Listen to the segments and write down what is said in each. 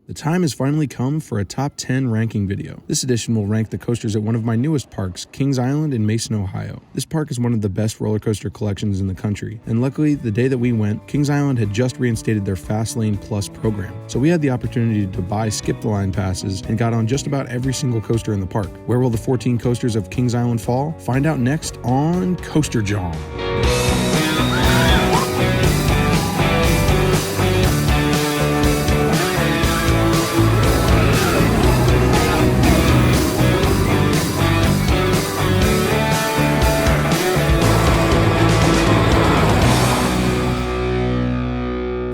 The time has finally come for a top 10 ranking video. This edition will rank the coasters at one of my newest parks, Kings Island in Mason, Ohio. This park is one of the best roller coaster collections in the country, and luckily, the day that we went, Kings Island had just reinstated their Fast Lane Plus program. So we had the opportunity to buy skip the line passes and got on just about every single coaster in the park. Where will the 14 coasters of Kings Island fall? Find out next on Coaster Jawn.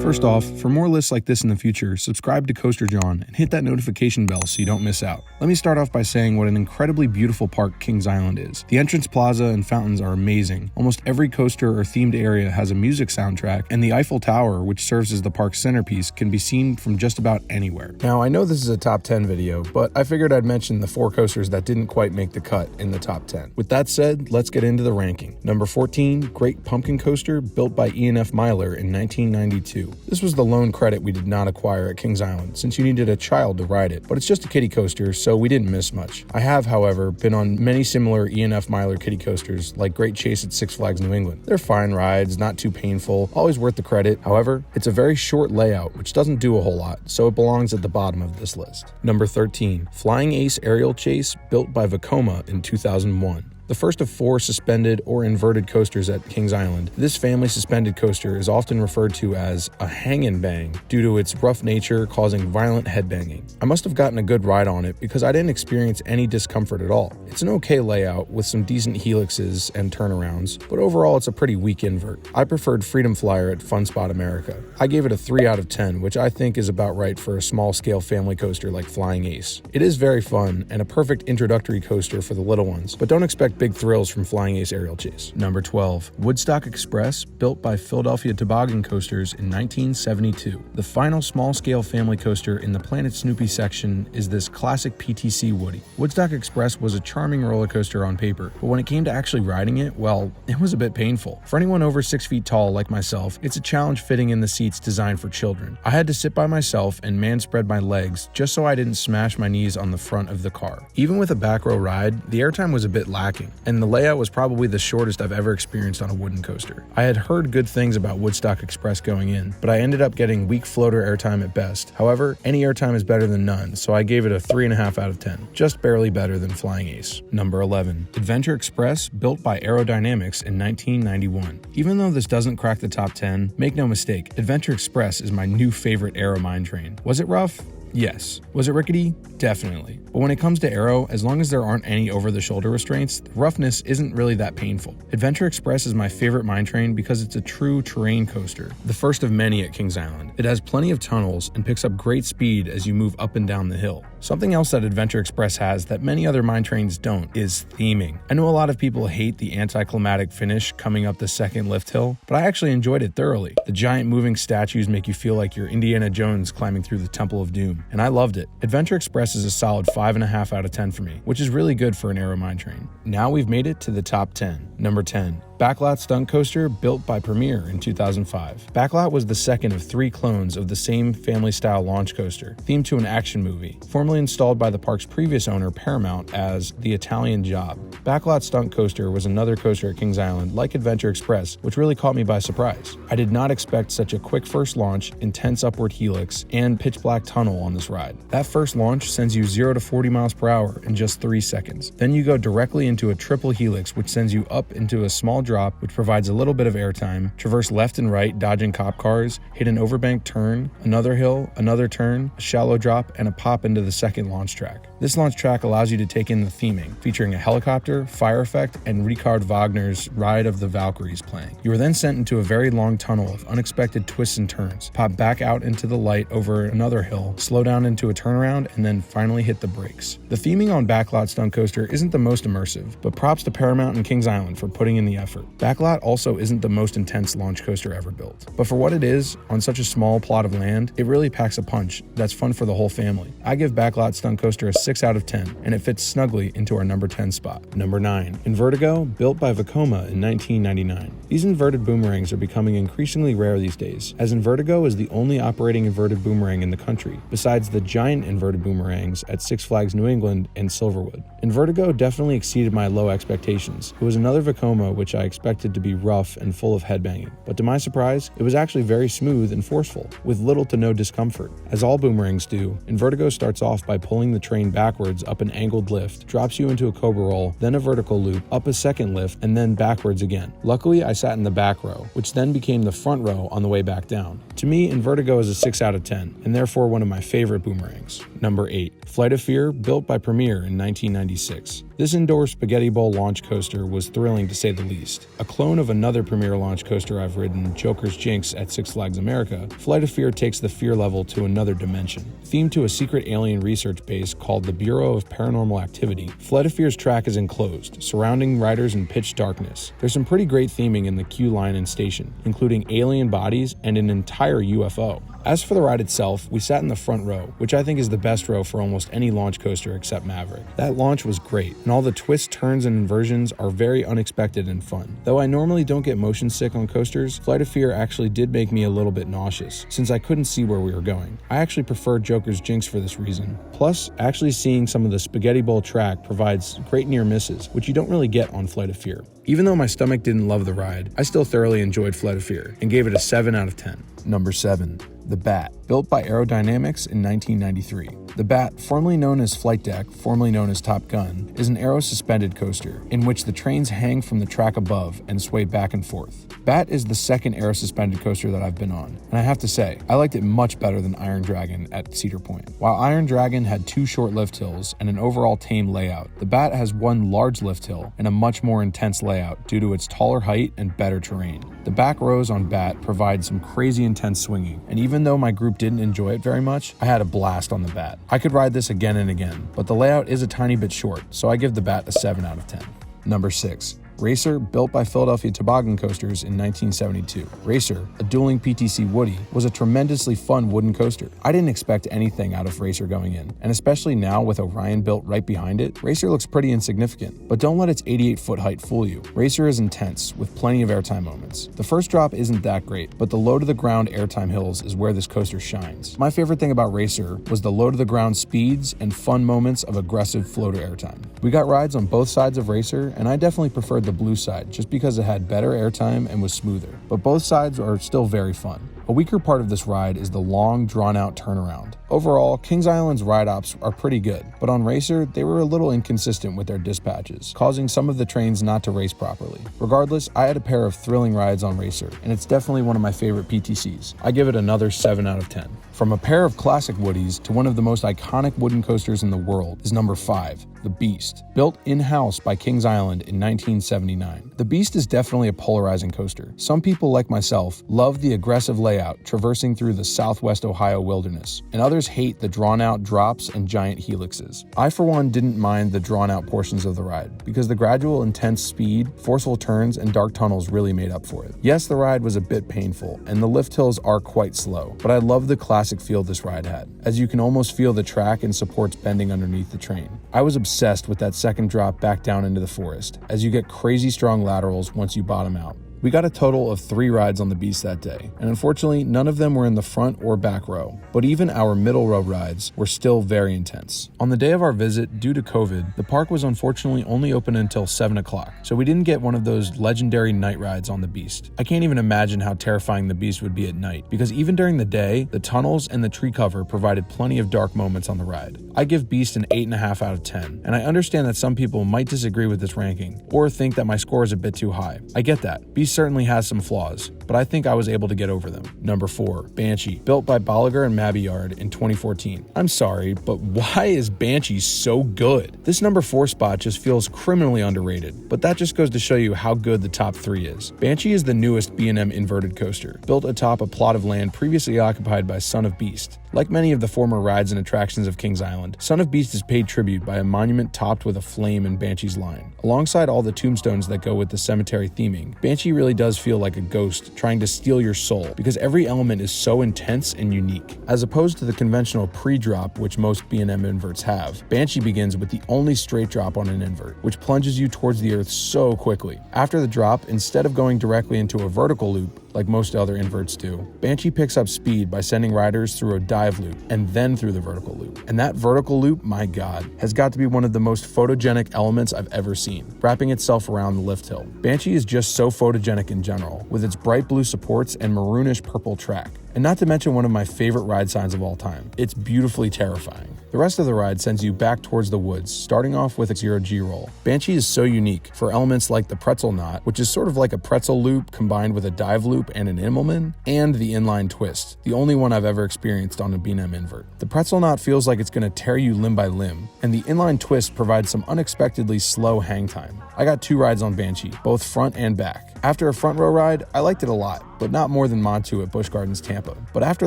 First off, for more lists like this in the future, subscribe to Coaster Jawn and hit that notification bell so you don't miss out. Let me start off by saying what an incredibly beautiful park Kings Island is. The entrance plaza and fountains are amazing. Almost every coaster or themed area has a music soundtrack, and the Eiffel Tower, which serves as the park's centerpiece, can be seen from just about anywhere. Now, I know this is a top 10 video, but I figured I'd mention the 4 coasters that didn't quite make the cut in the top 10. With that said, let's get into the ranking. Number 14, Great Pumpkin Coaster, built by E&F Myler in 1992. This was the lone credit we did not acquire at Kings Island, since you needed a child to ride it, but it's just a kiddie coaster, so we didn't miss much. I have, however, been on many similar E&F Myler kiddie coasters, like Great Chase at Six Flags New England. They're fine rides, not too painful, always worth the credit. However, it's a very short layout, which doesn't do a whole lot, so it belongs at the bottom of this list. Number 13, Flying Ace Aerial Chase, built by Vekoma in 2001. The first of 4 suspended or inverted coasters at Kings Island, this family suspended coaster is often referred to as a hang and bang due to its rough nature causing violent headbanging. I must have gotten a good ride on it because I didn't experience any discomfort at all. It's an okay layout with some decent helixes and turnarounds, but overall it's a pretty weak invert. I preferred Freedom Flyer at Fun Spot America. I gave it a 3 out of 10, which I think is about right for a small-scale family coaster like Flying Ace. It is very fun and a perfect introductory coaster for the little ones, but don't expect big thrills from Flying Ace Aerial Chase. Number 12, Woodstock Express, built by Philadelphia Toboggan Coasters in 1972. The final small-scale family coaster in the Planet Snoopy section is this classic PTC Woody. Woodstock Express was a charming roller coaster on paper, but when it came to actually riding it, well, it was a bit painful. For anyone over 6 feet tall like myself, it's a challenge fitting in the seats designed for children. I had to sit by myself and man-spread my legs just so I didn't smash my knees on the front of the car. Even with a back row ride, the airtime was a bit lacking, and the layout was probably the shortest I've ever experienced on a wooden coaster. I had heard good things about Woodstock Express going in, but I ended up getting weak floater airtime at best. However, any airtime is better than none, so I gave it a 3.5 out of 10, just barely better than Flying Ace. Number 11, Adventure Express, built by Aerodynamics in 1991. Even though this doesn't crack the top 10, make no mistake, Adventure Express is my new favorite Aero mine train. Was it rough? Yes. Was it rickety? Definitely. But when it comes to Aero, as long as there aren't any over-the-shoulder restraints, the roughness isn't really that painful. Adventure Express is my favorite mine train because it's a true terrain coaster, the first of many at Kings Island. It has plenty of tunnels and picks up great speed as you move up and down the hill. Something else that Adventure Express has that many other mine trains don't is theming. I know a lot of people hate the anticlimactic finish coming up the second lift hill, but I actually enjoyed it thoroughly. The giant moving statues make you feel like you're Indiana Jones climbing through the Temple of Doom, and I loved it. Adventure Express is a solid 5.5 out of 10 for me, which is really good for an Aero mine train. Now we've made it to the top 10. Number 10. Backlot Stunt Coaster, built by Premier in 2005. Backlot was the second of 3 clones of the same family-style launch coaster, themed to an action movie, formerly installed by the park's previous owner, Paramount, as The Italian Job. Backlot Stunt Coaster was another coaster at Kings Island, like Adventure Express, which really caught me by surprise. I did not expect such a quick first launch, intense upward helix, and pitch-black tunnel on this ride. That first launch sends you 0 to 40 miles per hour in just 3 seconds. Then you go directly into a triple helix, which sends you up into a small drop, which provides a little bit of airtime, traverse left and right dodging cop cars, hit an overbank turn, another hill, another turn, a shallow drop, and a pop into the second launch track. This launch track allows you to take in the theming, featuring a helicopter, fire effect, and Richard Wagner's Ride of the Valkyries playing. You are then sent into a very long tunnel of unexpected twists and turns, pop back out into the light over another hill, slow down into a turnaround, and then finally hit the brakes. The theming on Backlot Stunt Coaster isn't the most immersive, but props to Paramount and Kings Island for putting in the effort. effort. Backlot also isn't the most intense launch coaster ever built, but for what it is, on such a small plot of land, it really packs a punch that's fun for the whole family. I give Backlot Stunt Coaster a 6 out of 10, and it fits snugly into our number 10 spot. Number 9. Invertigo, built by Vekoma in 1999. These inverted boomerangs are becoming increasingly rare these days, as Invertigo is the only operating inverted boomerang in the country, besides the giant inverted boomerangs at Six Flags New England and Silverwood. Invertigo definitely exceeded my low expectations. It was another Vekoma which I expected to be rough and full of headbanging, but to my surprise, it was actually very smooth and forceful, with little to no discomfort. As all boomerangs do, Invertigo starts off by pulling the train backwards up an angled lift, drops you into a cobra roll, then a vertical loop, up a second lift, and then backwards again. Luckily, I sat in the back row, which then became the front row on the way back down. To me, Invertigo is a 6 out of 10, and therefore one of my favorite boomerangs. Number 8. Flight of Fear, built by Premier in 1996. This indoor spaghetti bowl launch coaster was thrilling to say the least. A clone of another Premier launch coaster I've ridden, Joker's Jinx at Six Flags America, Flight of Fear takes the fear level to another dimension. Themed to a secret alien research base called the Bureau of Paranormal Activity, Flight of Fear's track is enclosed, surrounding riders in pitch darkness. There's some pretty great theming in the queue line and station, including alien bodies and an entire UFO. As for the ride itself, we sat in the front row, which I think is the best row for almost any launch coaster except Maverick. That launch was great, and all the twists, turns, and inversions are very unexpected and fun. Though I normally don't get motion sick on coasters, Flight of Fear actually did make me a little bit nauseous, since I couldn't see where we were going. I actually preferred Joker's Jinx for this reason. Plus, actually seeing some of the spaghetti bowl track provides great near misses, which you don't really get on Flight of Fear. Even though my stomach didn't love the ride, I still thoroughly enjoyed Flight of Fear, and gave it a 7 out of 10. Number 7. The Bat, built by Aerodynamics in 1993. The Bat, formerly known as Flight Deck, formerly known as Top Gun, is an aero-suspended coaster, in which the trains hang from the track above and sway back and forth. Bat is the second aero-suspended coaster that I've been on, and I have to say, I liked it much better than Iron Dragon at Cedar Point. While Iron Dragon had 2 short lift hills and an overall tame layout, the Bat has 1 large lift hill and a much more intense layout due to its taller height and better terrain. The back rows on Bat provide some crazy intense swinging, and even though my group didn't enjoy it very much, I had a blast on the Bat. I could ride this again and again, but the layout is a tiny bit short, so I give the Bat a 7 out of 10. Number 6. Racer, built by Philadelphia Toboggan Coasters in 1972. Racer, a dueling PTC Woody, was a tremendously fun wooden coaster. I didn't expect anything out of Racer going in, and especially now with Orion built right behind it, Racer looks pretty insignificant. But don't let its 88-foot height fool you. Racer is intense, with plenty of airtime moments. The first drop isn't that great, but the low-to-the-ground airtime hills is where this coaster shines. My favorite thing about Racer was the low-to-the-ground speeds and fun moments of aggressive flow-to-airtime. We got rides on both sides of Racer, and I definitely preferred the blue side just because it had better airtime and was smoother, but both sides are still very fun. A weaker part of this ride is the long, drawn-out turnaround. Overall, Kings Island's ride ops are pretty good, but on Racer, they were a little inconsistent with their dispatches, causing some of the trains not to race properly. Regardless, I had a pair of thrilling rides on Racer, and it's definitely one of my favorite PTCs. I give it another 7 out of 10. From a pair of classic Woodies to one of the most iconic wooden coasters in the world is number 5, the Beachz, built in-house by Kings Island in 1979. The Beachz is definitely a polarizing coaster. Some people, like myself, love the aggressive layout traversing through the southwest Ohio wilderness, and others hate the drawn-out drops and giant helixes. I, for one, didn't mind the drawn-out portions of the ride, because the gradual, intense speed, forceful turns, and dark tunnels really made up for it. Yes, the ride was a bit painful, and the lift hills are quite slow, but I love the classic feel this ride had, as you can almost feel the track and supports bending underneath the train. I was obsessed with that second drop back down into the forest, as you get crazy strong laterals once you bottom out. We got a total of 3 rides on the Beachz that day, and unfortunately, none of them were in the front or back row, but even our middle row rides were still very intense. On the day of our visit, due to COVID, the park was unfortunately only open until 7 o'clock, so we didn't get one of those legendary night rides on the Beachz. I can't even imagine how terrifying the Beachz would be at night, because even during the day, the tunnels and the tree cover provided plenty of dark moments on the ride. I give Beachz an 8.5 out of 10, and I understand that some people might disagree with this ranking, or think that my score is a bit too high. I get that. Beachz certainly has some flaws, but I think I was able to get over them. Number 4, Banshee, built by Bolliger and Mabillard in 2014. I'm sorry, but why is Banshee so good? This number 4 spot just feels criminally underrated, but that just goes to show you how good the top 3 is. Banshee is the newest B&M inverted coaster, built atop a plot of land previously occupied by Son of Beast. Like many of the former rides and attractions of Kings Island, Son of Beast is paid tribute by a monument topped with a flame in Banshee's line. Alongside all the tombstones that go with the cemetery theming, Banshee really does feel like a ghost trying to steal your soul because every element is so intense and unique. As opposed to the conventional pre-drop which most B&M inverts have, Banshee begins with the only straight drop on an invert, which plunges you towards the earth so quickly. After the drop, instead of going directly into a vertical loop, like most other inverts do, Banshee picks up speed by sending riders through a dive loop and then through the vertical loop. And that vertical loop, my god, has got to be one of the most photogenic elements I've ever seen, wrapping itself around the lift hill. Banshee is just so photogenic in general, with its bright blue supports and maroonish purple track. And not to mention one of my favorite ride signs of all time. It's beautifully terrifying. The rest of the ride sends you back towards the woods, starting off with a 0G roll. Banshee is so unique for elements like the pretzel knot, which is sort of like a pretzel loop combined with a dive loop and an Immelman, and the inline twist, the only one I've ever experienced on a B&M invert. The pretzel knot feels like it's going to tear you limb by limb, and the inline twist provides some unexpectedly slow hang time. I got 2 rides on Banshee, both front and back. After a front row ride, I liked it a lot, but not more than Montu at Busch Gardens Tampa. But after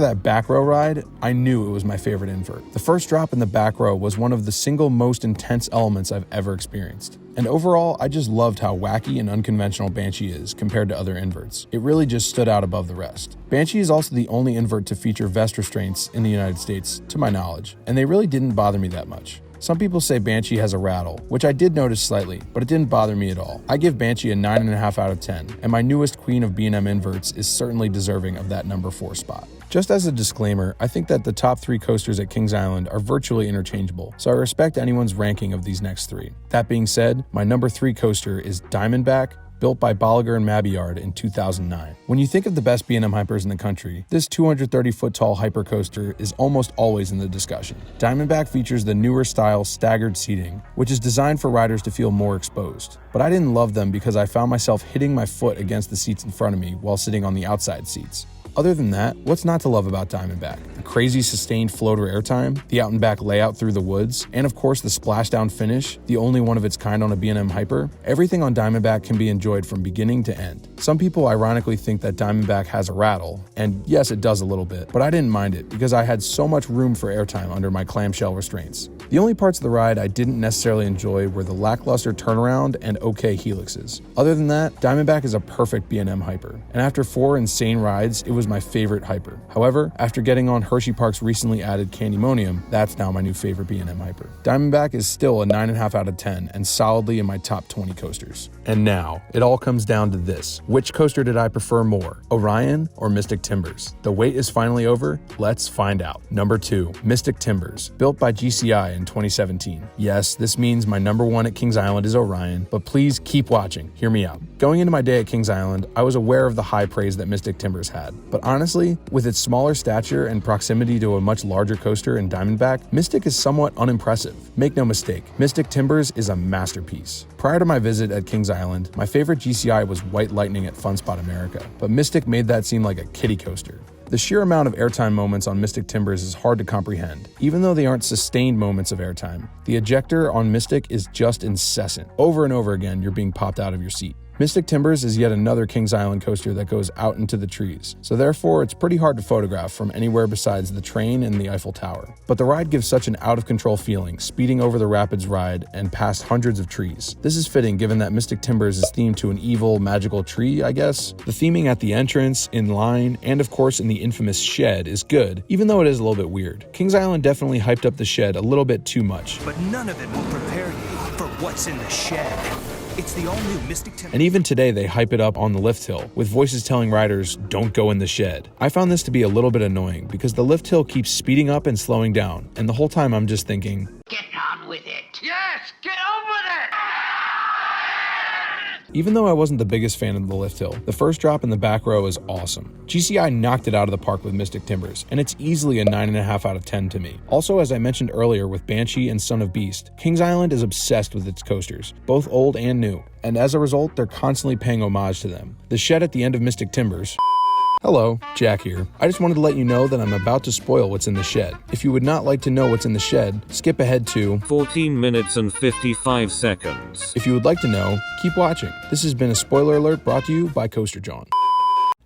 that back row ride, I knew it was my favorite invert. The first drop in the back row was one of the single most intense elements I've ever experienced. And overall, I just loved how wacky and unconventional Banshee is compared to other inverts. It really just stood out above the rest. Banshee is also the only invert to feature vest restraints in the United States, to my knowledge, and they really didn't bother me that much. Some people say Banshee has a rattle, which I did notice slightly, but it didn't bother me at all. I give Banshee a 9.5 out of 10, and my newest queen of B&M inverts is certainly deserving of that number 4 spot. Just as a disclaimer, I think that the top 3 coasters at Kings Island are virtually interchangeable, so I respect anyone's ranking of these next 3. That being said, my number 3 coaster is Diamondback, built by Bolliger and Mabillard in 2009. When you think of the best B&M hypers in the country, this 230-foot tall hypercoaster is almost always in the discussion. Diamondback features the newer style staggered seating, which is designed for riders to feel more exposed. But I didn't love them because I found myself hitting my foot against the seats in front of me while sitting on the outside seats. Other than that, what's not to love about Diamondback? The crazy sustained floater airtime, the out and back layout through the woods, and of course the splashdown finish, the only one of its kind on a B&M hyper. Everything on Diamondback can be enjoyed from beginning to end. Some people ironically think that Diamondback has a rattle, and yes, it does a little bit, but I didn't mind it because I had so much room for airtime under my clamshell restraints. The only parts of the ride I didn't necessarily enjoy were the lackluster turnaround and okay helixes. Other than that, Diamondback is a perfect B&M hyper, and after 4 insane rides, it was my favorite hyper. However, after getting on Hershey Park's recently added Candymonium, that's now my new favorite B&M hyper. Diamondback is still a 9.5 out of 10 and solidly in my top 20 coasters. And now, it all comes down to this. Which coaster did I prefer more, Orion or Mystic Timbers? The wait is finally over. Let's find out. Number 2, Mystic Timbers, built by GCI in 2017. Yes, this means my number 1 at Kings Island is Orion, but please keep watching. Hear me out. Going into my day at Kings Island, I was aware of the high praise that Mystic Timbers had, but honestly, with its smaller stature and proximity to a much larger coaster in Diamondback, Mystic is somewhat unimpressive. Make no mistake, Mystic Timbers is a masterpiece. Prior to my visit at Kings Island, my favorite GCI was White Lightning at Fun Spot America, but Mystic made that seem like a kiddie coaster. The sheer amount of airtime moments on Mystic Timbers is hard to comprehend. Even though they aren't sustained moments of airtime, the ejector on Mystic is just incessant. Over and over again, you're being popped out of your seat. Mystic Timbers is yet another Kings Island coaster that goes out into the trees, so therefore it's pretty hard to photograph from anywhere besides the train and the Eiffel Tower. But the ride gives such an out-of-control feeling, speeding over the rapids ride and past hundreds of trees. This is fitting given that Mystic Timbers is themed to an evil, magical tree, I guess. The theming at the entrance, in line, and of course in the infamous shed is good, even though it is a little bit weird. Kings Island definitely hyped up the shed a little bit too much. But none of it will prepare you for what's in the shed. It's the all-new Mystic Timbers. And even today, they hype it up on the lift hill, with voices telling riders, don't go in the shed. I found this to be a little bit annoying, because the lift hill keeps speeding up and slowing down, and the whole time I'm just thinking, get on with it. Yes, get on with it! Even though I wasn't the biggest fan of the lift hill, the first drop in the back row is awesome. GCI knocked it out of the park with Mystic Timbers, and it's easily a 9.5 out of 10 to me. Also, as I mentioned earlier with Banshee and Son of Beast, Kings Island is obsessed with its coasters, both old and new, and as a result, they're constantly paying homage to them. The shed at the end of Mystic Timbers. Hello, Jack here. I just wanted to let you know that I'm about to spoil what's in the shed. If you would not like to know what's in the shed, skip ahead to 14 minutes and 55 seconds. If you would like to know, keep watching. This has been a spoiler alert brought to you by Coaster Jawn.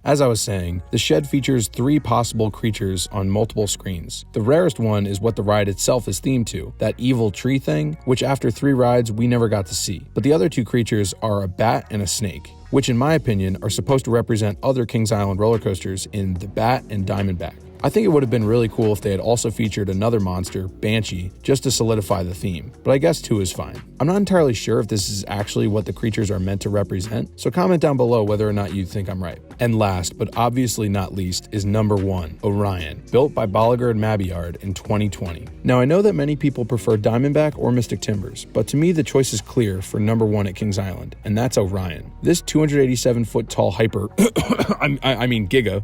As I was saying, the shed features 3 possible creatures on multiple screens. The rarest one is what the ride itself is themed to, that evil tree thing, which after 3 rides we never got to see. But the other 2 creatures are a bat and a snake, which in my opinion are supposed to represent other Kings Island roller coasters in the Bat and Diamondback. I think it would have been really cool if they had also featured another monster, Banshee, just to solidify the theme, but I guess 2 is fine. I'm not entirely sure if this is actually what the creatures are meant to represent, so comment down below whether or not you think I'm right. And last, but obviously not least, is number 1, Orion, built by Bolliger and Mabillard in 2020. Now I know that many people prefer Diamondback or Mystic Timbers, but to me the choice is clear for number 1 at Kings Island, and that's Orion. This 287-foot tall hyper, I mean Giga,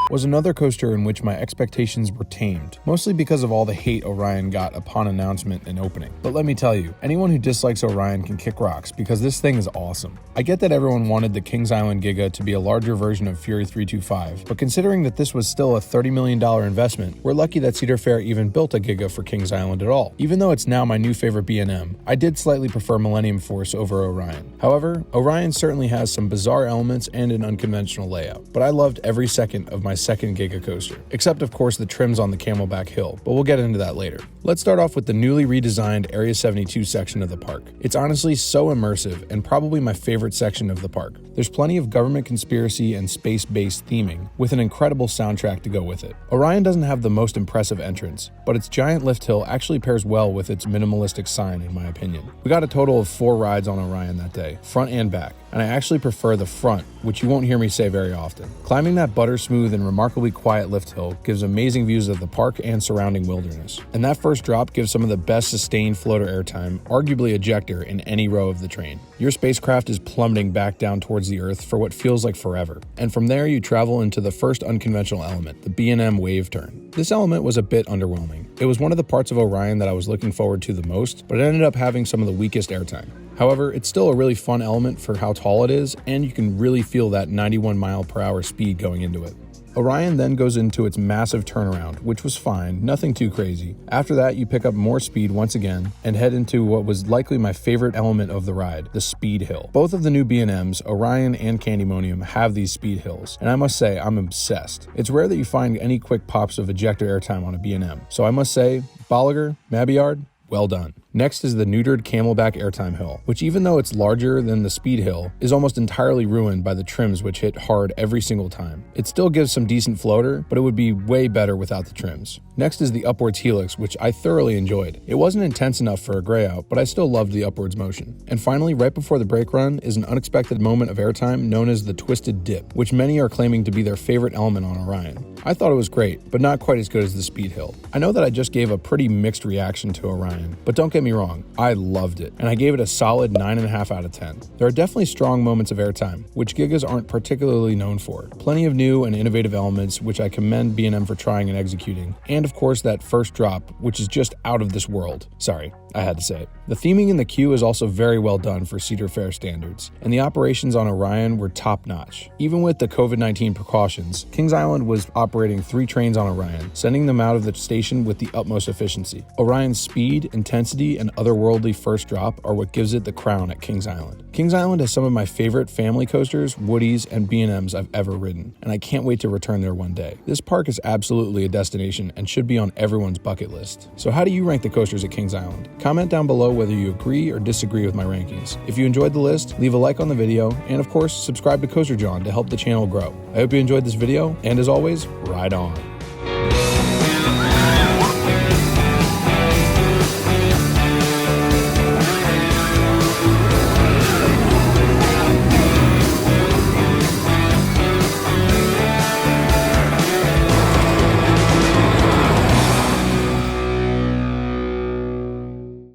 was another coaster in which my expectations were tamed, mostly because of all the hate Orion got upon announcement and opening. But let me tell you, anyone who dislikes Orion can kick rocks because this thing is awesome. I get that everyone wanted the Kings Island Giga to be a larger version of Fury 325, but considering that this was still a $30 million investment, we're lucky that Cedar Fair even built a Giga for Kings Island at all. Even though it's now my new favorite B&M, I did slightly prefer Millennium Force over Orion. However, Orion certainly has some bizarre elements and an unconventional layout, but I loved every second of my second Giga coaster, except of course the trims on the Camelback Hill, but we'll get into that later. Let's start off with the newly redesigned Area 72 section of the park. It's honestly so immersive and probably my favorite section of the park. There's plenty of government conspiracy and space-based theming, with an incredible soundtrack to go with it. Orion doesn't have the most impressive entrance, but its giant lift hill actually pairs well with its minimalistic sign in my opinion. We got a total of 4 rides on Orion that day, front and back, and I actually prefer the front, which you won't hear me say very often. Climbing that butter smooth and remarkably quiet lift hill gives amazing views of the park and surrounding wilderness. And that first drop gives some of the best sustained floater airtime, arguably ejector, in any row of the train. Your spacecraft is plummeting back down towards the earth for what feels like forever. And from there you travel into the first unconventional element, the B&M wave turn. This element was a bit underwhelming. It was one of the parts of Orion that I was looking forward to the most, but it ended up having some of the weakest airtime. However, it's still a really fun element for how tall it is, and you can really feel that 91 mile/hour speed going into it. Orion then goes into its massive turnaround, which was fine, nothing too crazy. After that, you pick up more speed once again and head into what was likely my favorite element of the ride, the speed hill. Both of the new B&Ms, Orion and Candymonium, have these speed hills, and I must say I'm obsessed. It's rare that you find any quick pops of ejector airtime on a B&M, so I must say, Bolliger, Mabillard, well done. Next is the neutered Camelback Airtime Hill, which even though it's larger than the Speed Hill, is almost entirely ruined by the trims which hit hard every single time. It still gives some decent floater, but it would be way better without the trims. Next is the Upwards Helix, which I thoroughly enjoyed. It wasn't intense enough for a gray out, but I still loved the upwards motion. And finally, right before the brake run is an unexpected moment of airtime known as the Twisted Dip, which many are claiming to be their favorite element on Orion. I thought it was great, but not quite as good as the Speed Hill. I know that I just gave a pretty mixed reaction to Orion, but don't get me wrong, I loved it, and I gave it a solid 9.5 out of 10. There are definitely strong moments of airtime, which Gigas aren't particularly known for. Plenty of new and innovative elements, which I commend B&M for trying and executing, and of course that first drop, which is just out of this world. Sorry, I had to say it. The theming in the queue is also very well done for Cedar Fair standards, and the operations on Orion were top-notch. Even with the COVID-19 precautions, Kings Island was operating 3 trains on Orion, sending them out of the station with the utmost efficiency. Orion's speed, intensity, and otherworldly first drop are what gives it the crown at Kings Island. Kings Island has some of my favorite family coasters, Woodies, and B&Ms I've ever ridden, and I can't wait to return there one day. This park is absolutely a destination and should be on everyone's bucket list. So how do you rank the coasters at Kings Island? Comment down below whether you agree or disagree with my rankings. If you enjoyed the list, leave a like on the video, and of course, subscribe to Coaster Jawn to help the channel grow. I hope you enjoyed this video, and as always, ride on.